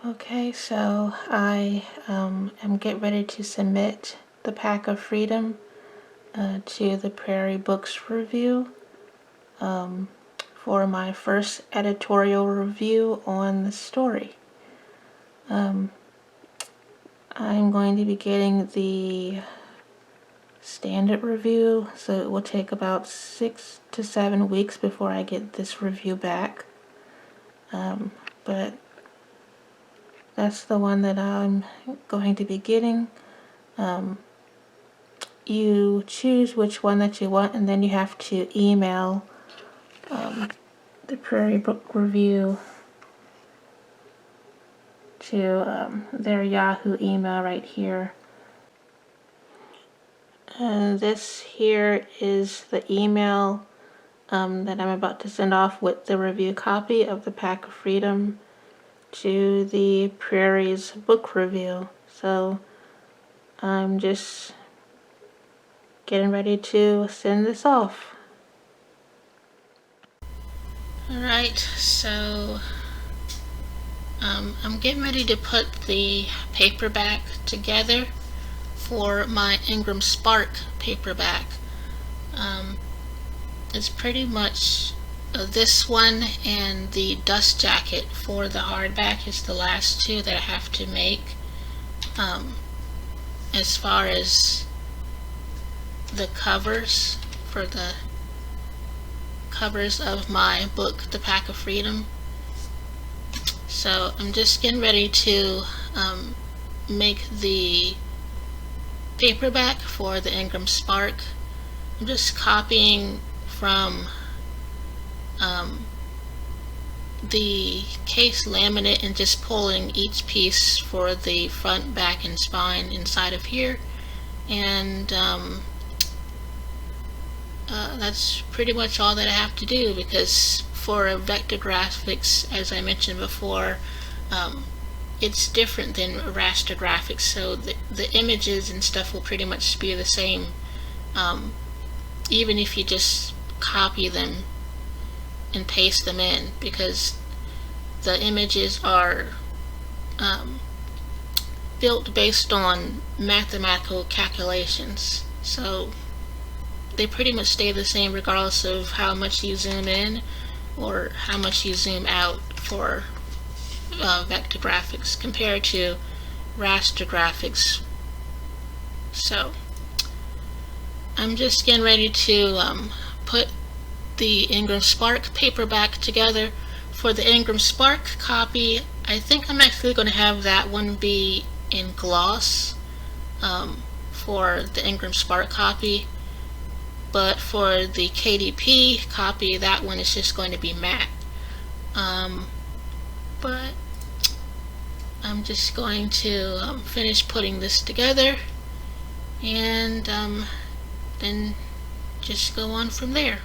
Okay, so I am getting ready to submit the Pact of Freedom to the Prairie Books review for my first editorial review on the story. I'm going to be getting the standard review, so it will take about 6 to 7 weeks before I get this review back. But that's the one that I'm going to be getting. You choose which one that you want, and then you have to email the Prairie Book Review to their Yahoo email right here. And this here is the email that I'm about to send off with the review copy of the Pact of Freedom to the Prairies Book Review. So I'm just getting ready to send this off. Alright, so I'm getting ready to put the paperback together for my IngramSpark paperback. It's pretty much this one and the dust jacket for the hardback is the last two that I have to make. As far as the covers for the covers of my book, The Pact of Freedom. So I'm just getting ready to make the paperback for the IngramSpark. I'm just copying from the case laminate and just pulling each piece for the front, back, and spine inside of here, and that's pretty much all that I have to do, because for vector graphics, as I mentioned before, it's different than raster graphics, so the images and stuff will pretty much be the same, even if you just copy them and paste them in, because the images are built based on mathematical calculations, so they pretty much stay the same regardless of how much you zoom in or how much you zoom out for vector graphics compared to raster graphics. So I'm just getting ready to put the IngramSpark paperback together. For the IngramSpark copy, I think I'm actually going to have that one be in gloss for the IngramSpark copy, but for the KDP copy, that one is just going to be matte. But I'm just going to finish putting this together, and then just go on from there.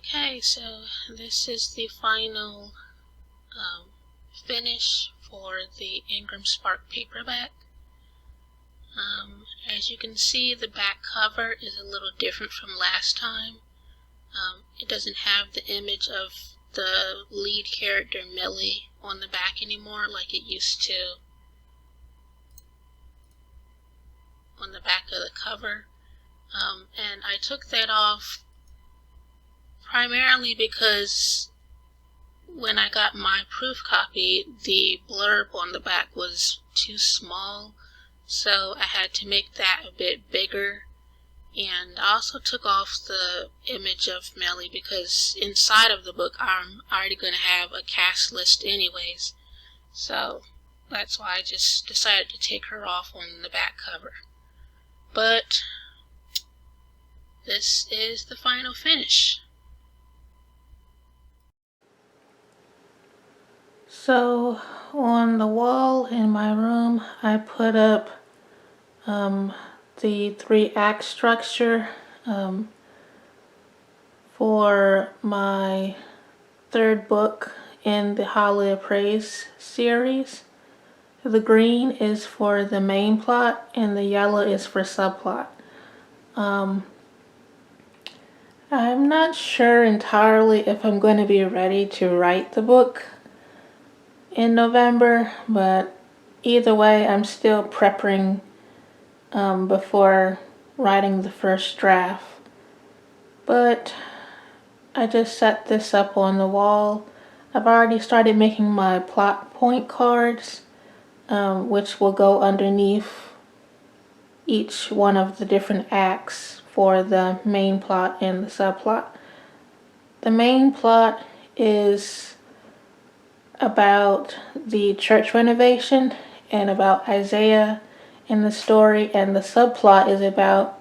Okay, so this is the final finish for the IngramSpark Paperback. As you can see, the back cover is a little different from last time. It doesn't have the image of the lead character Millie on the back anymore like it used to on the back of the cover. And I took that off primarily because when I got my proof copy, the blurb on the back was too small, so I had to make that a bit bigger. And I also took off the image of Melly because inside of the book I'm already going to have a cast list anyways, so that's why I just decided to take her off on the back cover. But this is the final finish. So on the wall in my room I put up the 3-act structure for my third book in the Holiday of Praise series. The green is for the main plot and the yellow is for subplot. I'm not sure entirely if I'm going to be ready to write the book in November, but either way I'm still prepping before writing the first draft. But I just set this up on the wall. I've already started making my plot point cards, which will go underneath each one of the different acts for the main plot and the subplot. The main plot is about the church renovation and about Isaiah in the story, and the subplot is about,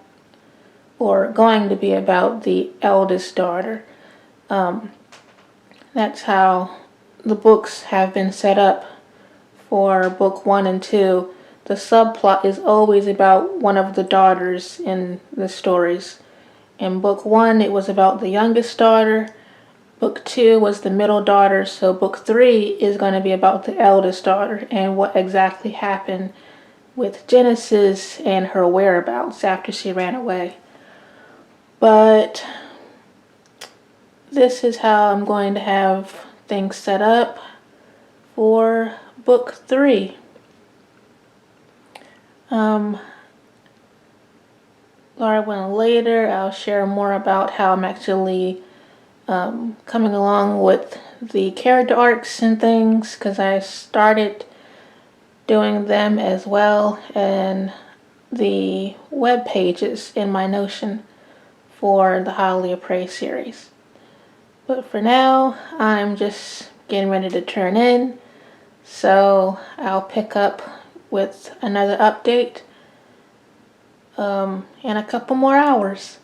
or going to be about, the eldest daughter. That's how the books have been set up for book 1 and 2. The subplot is always about one of the daughters in the stories. In book 1 it was about the youngest daughter, book 2 was the middle daughter, so book 3 is going to be about the eldest daughter and what exactly happened with Genesis and her whereabouts after she ran away. But this is how I'm going to have things set up for book 3. Later I'll share more about how I'm actually coming along with the character arcs and things, because I started doing them as well, and the web pages in my Notion for the Highly Appraised series. But for now, I'm just getting ready to turn in, so I'll pick up with another update in a couple more hours.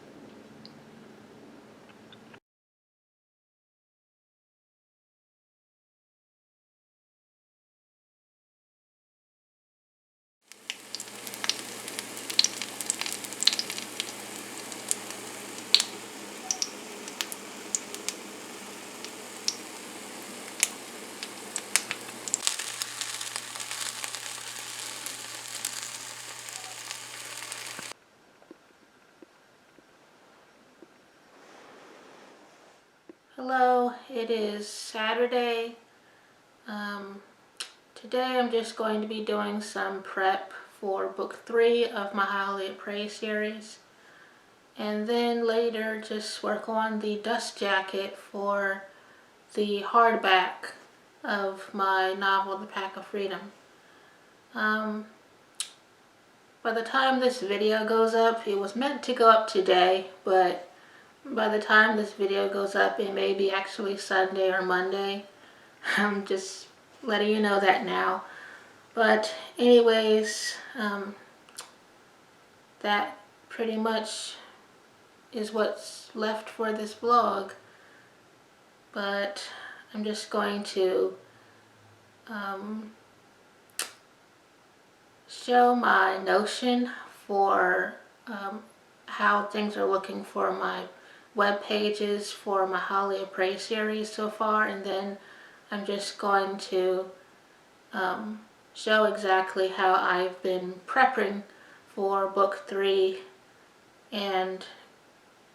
Hello, it is Saturday. Today I'm just going to be doing some prep for book 3 of my Highly Appraised series, and then later just work on the dust jacket for the hardback of my novel The Pact of Freedom. By the time this video goes up, it was meant to go up today, but by the time this video goes up it may be actually Sunday or Monday. I'm just letting you know that now. But anyways, that pretty much is what's left for this vlog. But I'm just going to show my Notion for how things are looking for my Webpages for my Highly Appraised series so far, and then I'm just going to show exactly how I've been prepping for book 3, and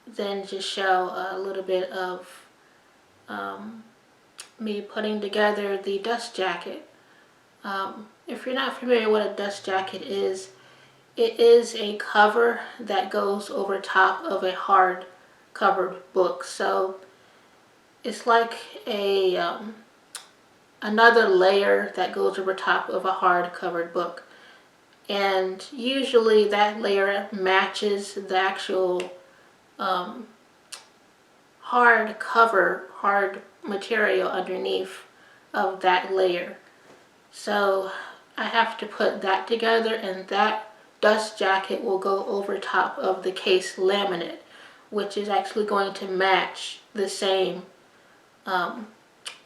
then just show a little bit of me putting together the dust jacket. If you're not familiar with what a dust jacket is, it is a cover that goes over top of a hard covered book. So it's like a another layer that goes over top of a hard covered book, and usually that layer matches the actual hard material underneath of that layer. So I have to put that together, and that dust jacket will go over top of the case laminate, which is actually going to match the same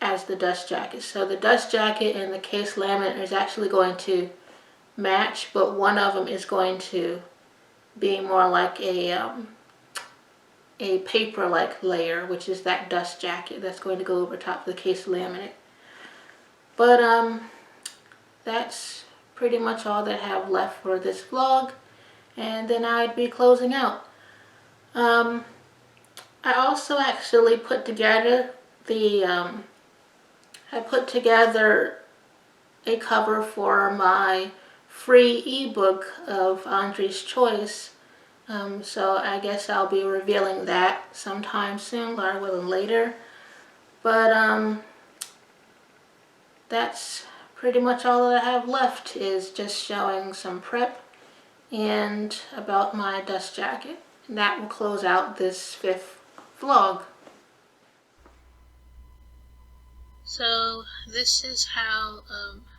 as the dust jacket. So the dust jacket and the case laminate is actually going to match, but one of them is going to be more like a paper-like layer, which is that dust jacket that's going to go over top of the case laminate. But that's pretty much all that I have left for this vlog, and then I'd be closing out. I also actually put together a cover for my free ebook of Andre's Choice. So I guess I'll be revealing that sometime soon, rather than later. But that's pretty much all that I have left, is just showing some prep and about my dust jacket. And that will close out this 5th vlog. So this is how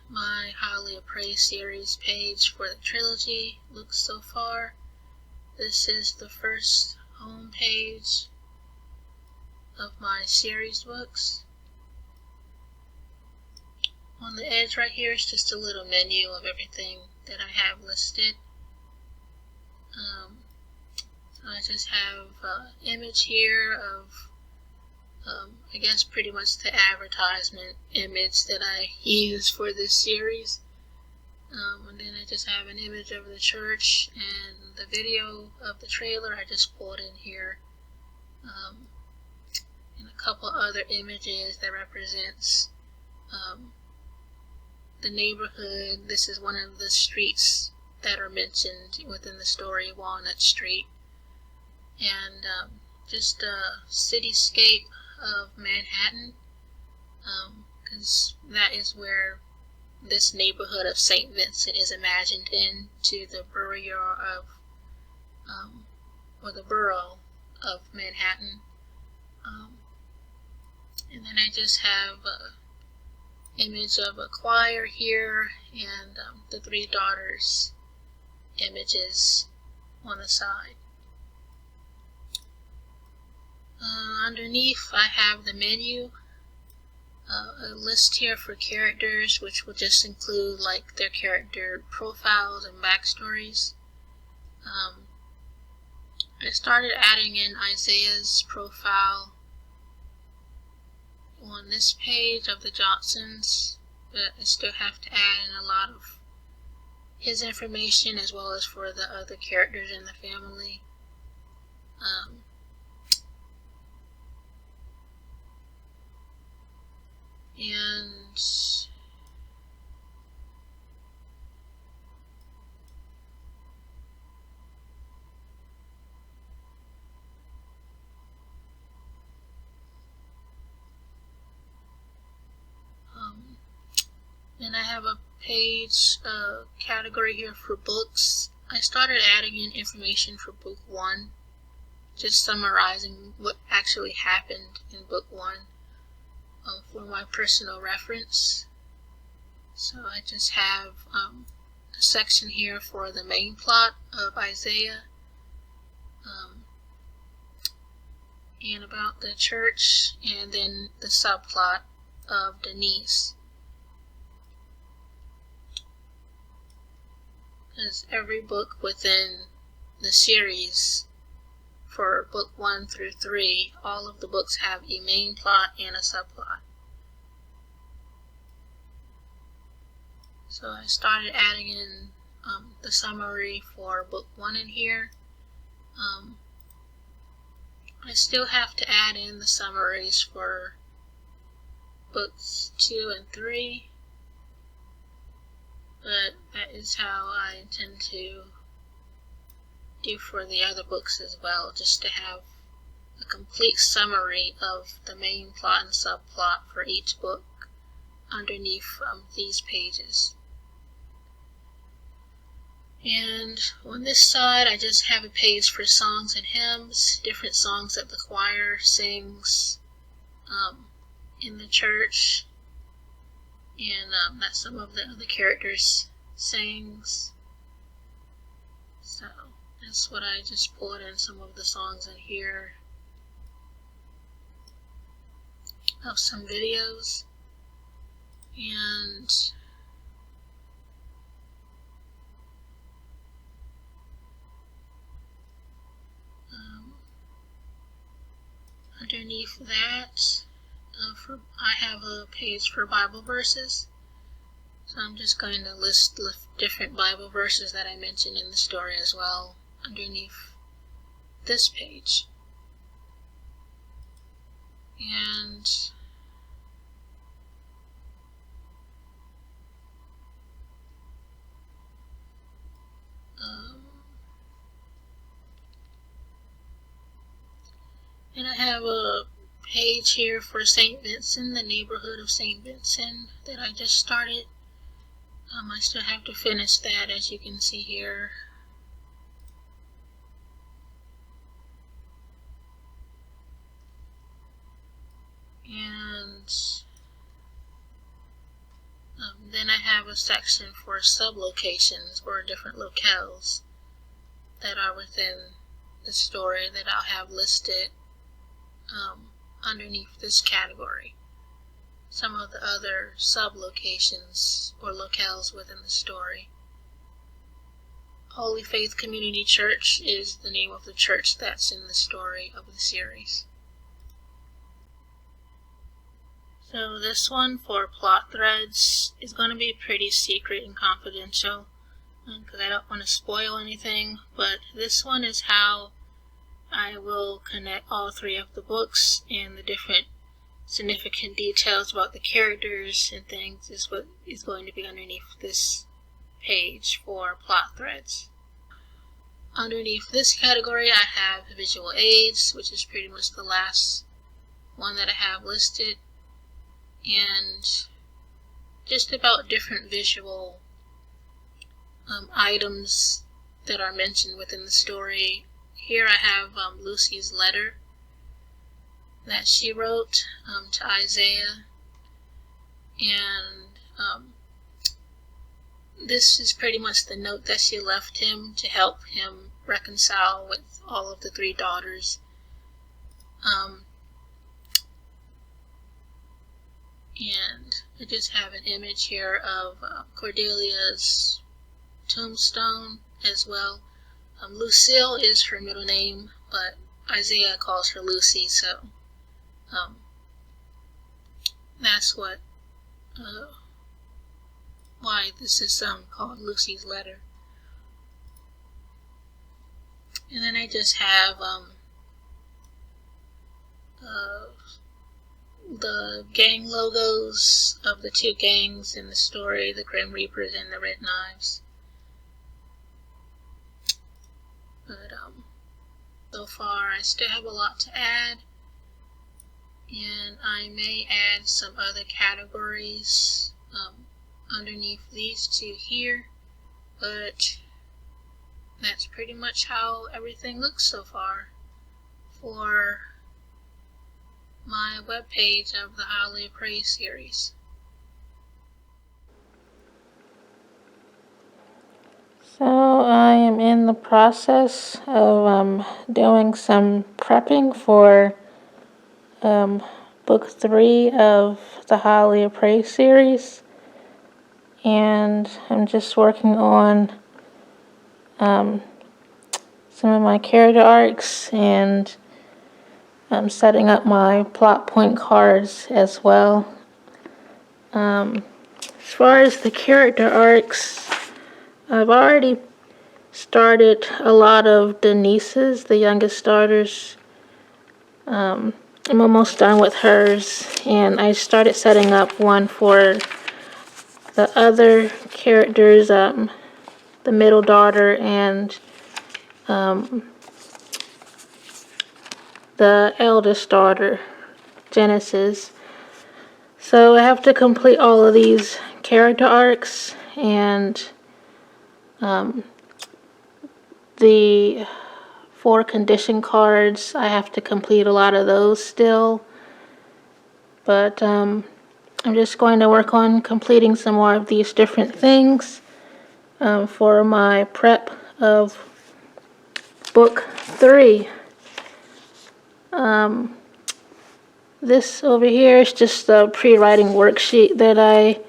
my Highly Appraised series page for the trilogy looks so far. This is the first home page of my series books. On the edge right here is just a little menu of everything that I have listed. So I just have an image here of I guess pretty much the advertisement image that I use for this series. And then I just have an image of the church, and the video of the trailer I just pulled in here. And a couple other images that represents the neighborhood. This is one of the streets that are mentioned within the story, Walnut Street. And just a cityscape of Manhattan, because that is where this neighborhood of St. Vincent is imagined in, to the borough of Manhattan. And then I just have an image of a choir here, and the 3 daughters images on the side. Underneath I have the menu, a list here for characters, which will just include like their character profiles and backstories. I started adding in Isaiah's profile on this page of the Johnsons, but I still have to add in a lot of his information as well as for the other characters in the family. And I have a page category here for books. I started adding in information for book 1, just summarizing what actually happened in book 1 for my personal reference. So I just have a section here for the main plot of Isaiah, and about the church, and then the subplot of Denise. Because every book within the series for book 1 through 3, all of the books have a main plot and a subplot. So I started adding in the summary for book 1 in here. I still have to add in the summaries for books 2 and 3, but that is how I intend to do for the other books as well, just to have a complete summary of the main plot and subplot for each book underneath these pages. And on this side, I just have a page for songs and hymns, different songs that the choir sings in the church, and that some of the other characters sings. So that's what I just pulled in, some of the songs in here of some videos. And underneath that, I have a page for Bible verses. So I'm just going to list different Bible verses that I mentioned in the story as well underneath this page. And I have a page here for St. Vincent, the neighborhood of St. Vincent that I just started. I still have to finish that, as you can see here. And then I have a section for sub-locations or different locales that are within the story that I'll have listed underneath this category. Some of the other sub-locations or locales within the story. Holy Faith Community Church is the name of the church that's in the story of the series. So this one for plot threads is going to be pretty secret and confidential because I don't want to spoil anything, but this one is how I will connect all 3 of the books, and the different significant details about the characters and things is what is going to be underneath this page for plot threads. Underneath this category I have visual aids, which is pretty much the last one that I have listed, and just about different visual items that are mentioned within the story. Here I have Lucy's letter that she wrote to Isaiah, and this is pretty much the note that she left him to help him reconcile with all of the 3 daughters. And I just have an image here of Cordelia's tombstone as well. Lucille is her middle name, but Isaiah calls her Lucy, so that's what why this is called Lucy's letter. And then I just have the gang logos of the 2 gangs in the story, the Grim Reapers and the Red Knives. But so far I still have a lot to add, and I may add some other categories underneath these 2 here, but that's pretty much how everything looks so far for my webpage of the Highly Appraised series. So I am in the process of doing some prepping for book 3 of the Highly Appraised series, and I'm just working on some of my character arcs, and I'm setting up my plot point cards as well. As far as the character arcs, I've already started a lot of Denise's, the youngest daughter's. I'm almost done with hers, and I started setting up one for the other characters, the middle daughter and the eldest daughter, Genesis. So I have to complete all of these character arcs, and the 4 condition cards, I have to complete a lot of those still. But I'm just going to work on completing some more of these different things for my prep of book 3. This over here is just a pre-writing worksheet that I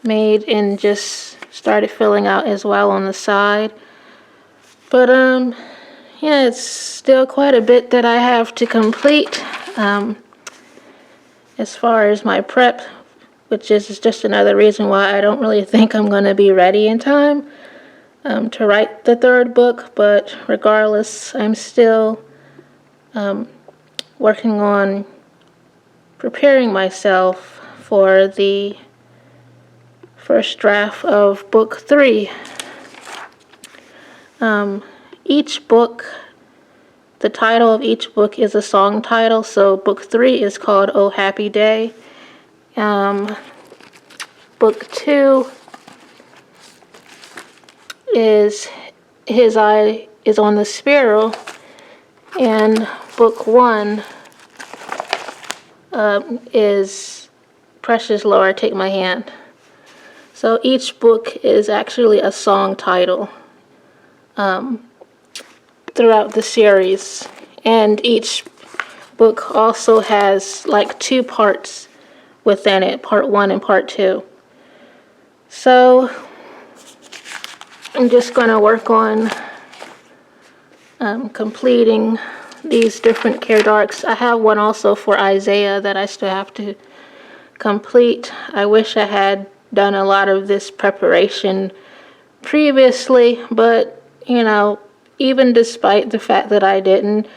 made and just started filling out as well on the side. But yeah, it's still quite a bit that I have to complete as far as my prep, which is just another reason why I don't really think I'm going to be ready in time to write the 3rd book. But regardless, I'm still working on preparing myself for the first draft of book 3. Each book, the title of each book is a song title, so book 3 is called Oh Happy Day. Book 2 is His Eye is on the Sparrow, and book 1 is Precious Lord, Take My Hand. So each book is actually a song title throughout the series, and each book also has like 2 parts within it, part 1 and part 2. So I'm just going to work on completing these different character arcs. I have one also for Isaiah that I still have to complete. I wish I had done a lot of this preparation previously, but you know, even despite the fact that I didn't,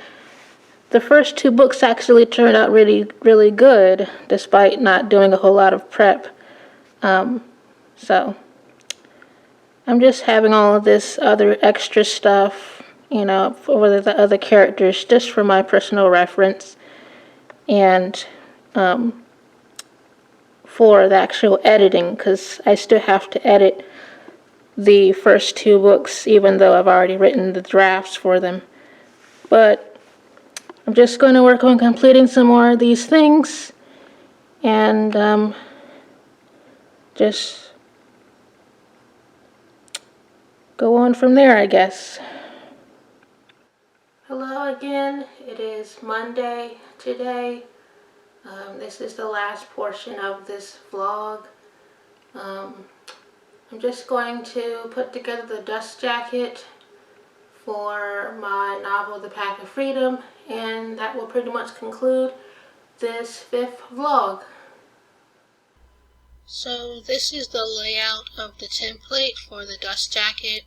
the first 2 books actually turned out really, really good, despite not doing a whole lot of prep. So I'm just having all of this other extra stuff, you know, for the other characters, just for my personal reference, and for the actual editing, because I still have to edit the first 2 books, even though I've already written the drafts for them. But I'm just going to work on completing some more of these things, and just go on from there, I guess. Hello again. It is Monday today. This is the last portion of this vlog. I'm just going to put together the dust jacket for my novel, The Pact of Freedom, and that will pretty much conclude this 5th vlog. So this is the layout of the template for the dust jacket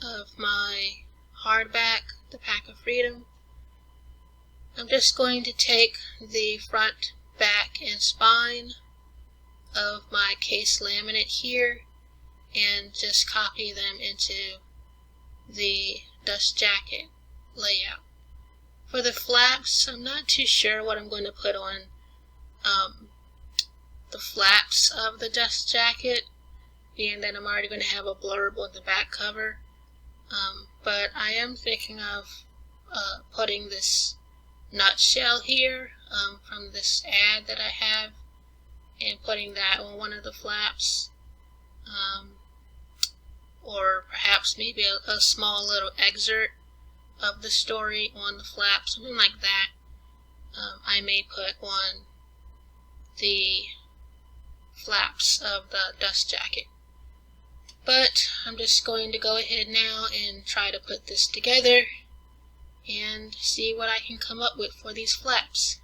of my hardback, The Pact of Freedom. I'm just going to take the front, back, and spine of my case laminate here and just copy them into the dust jacket layout. For the flaps, I'm not too sure what I'm going to put on the flaps of the dust jacket, being that I'm already going to have a blurb on the back cover. But I am thinking of putting this nutshell here from this ad that I have, and putting that on one of the flaps, or perhaps maybe a small little excerpt of the story on the flap, something like that. I may put on the flaps of the dust jacket. But I'm just going to go ahead now and try to put this together and see what I can come up with for these flaps.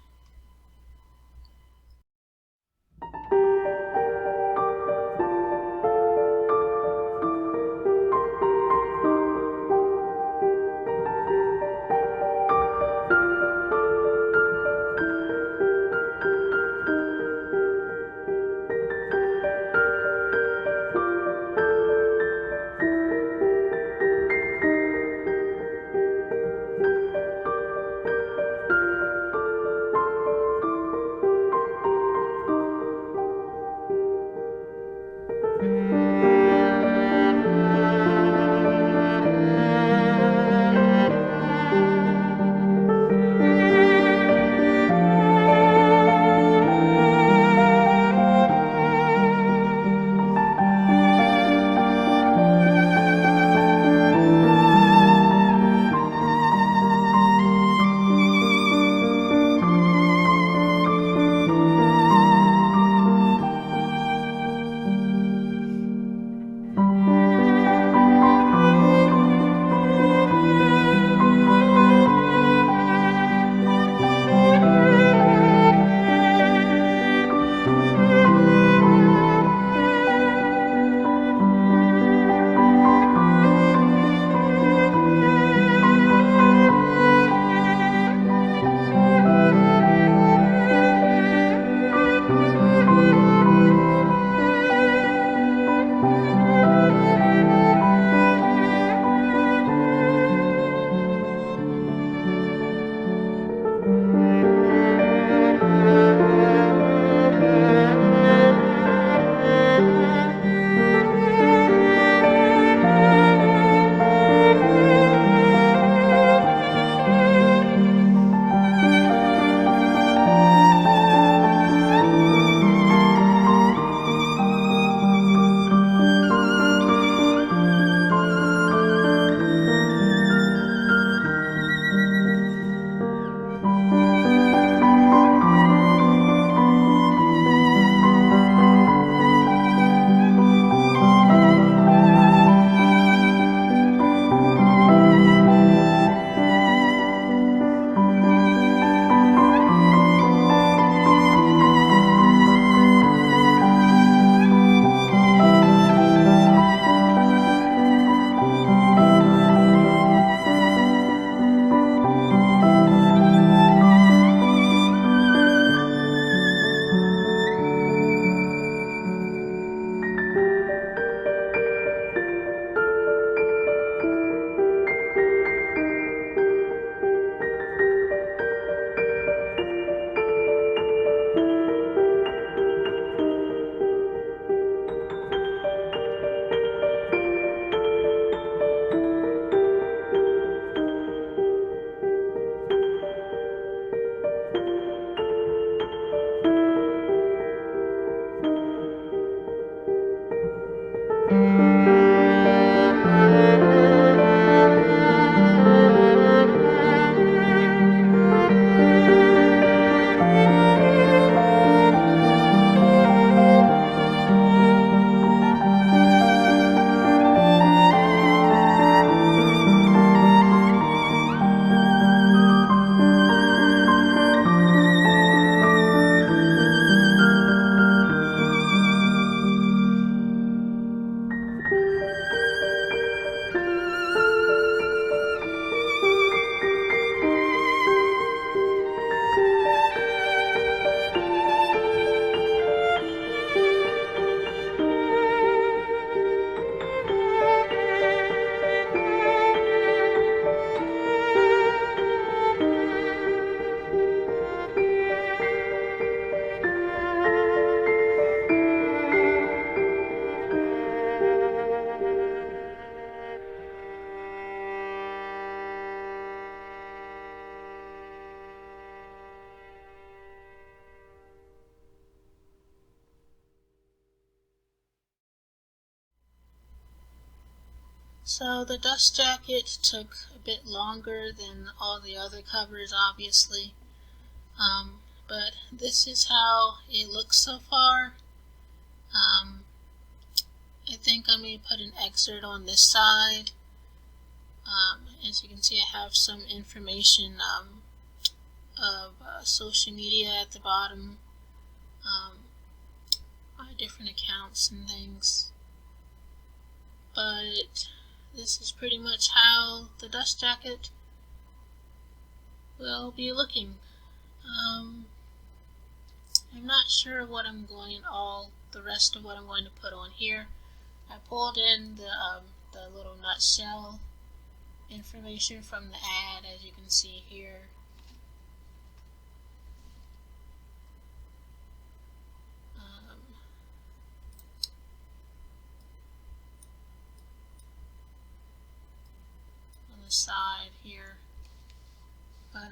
So the dust jacket took a bit longer than all the other covers, obviously, but this is how it looks so far. Um, I think I'm going to put an excerpt on this side. As you can see, I have some information of social media at the bottom, my different accounts and things. But this is pretty much how the dust jacket will be looking. I'm not sure what I'm going, the rest of what I'm going to put on here. I pulled in the little nutshell information from the ad, as you can see here. On the side here, but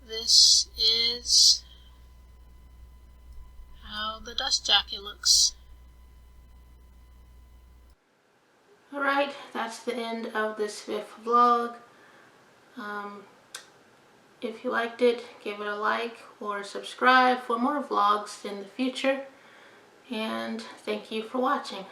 this is how the dust jacket looks. Alright, that's the end of this 5th vlog. If you liked it, give it a like or subscribe for more vlogs in the future. And thank you for watching.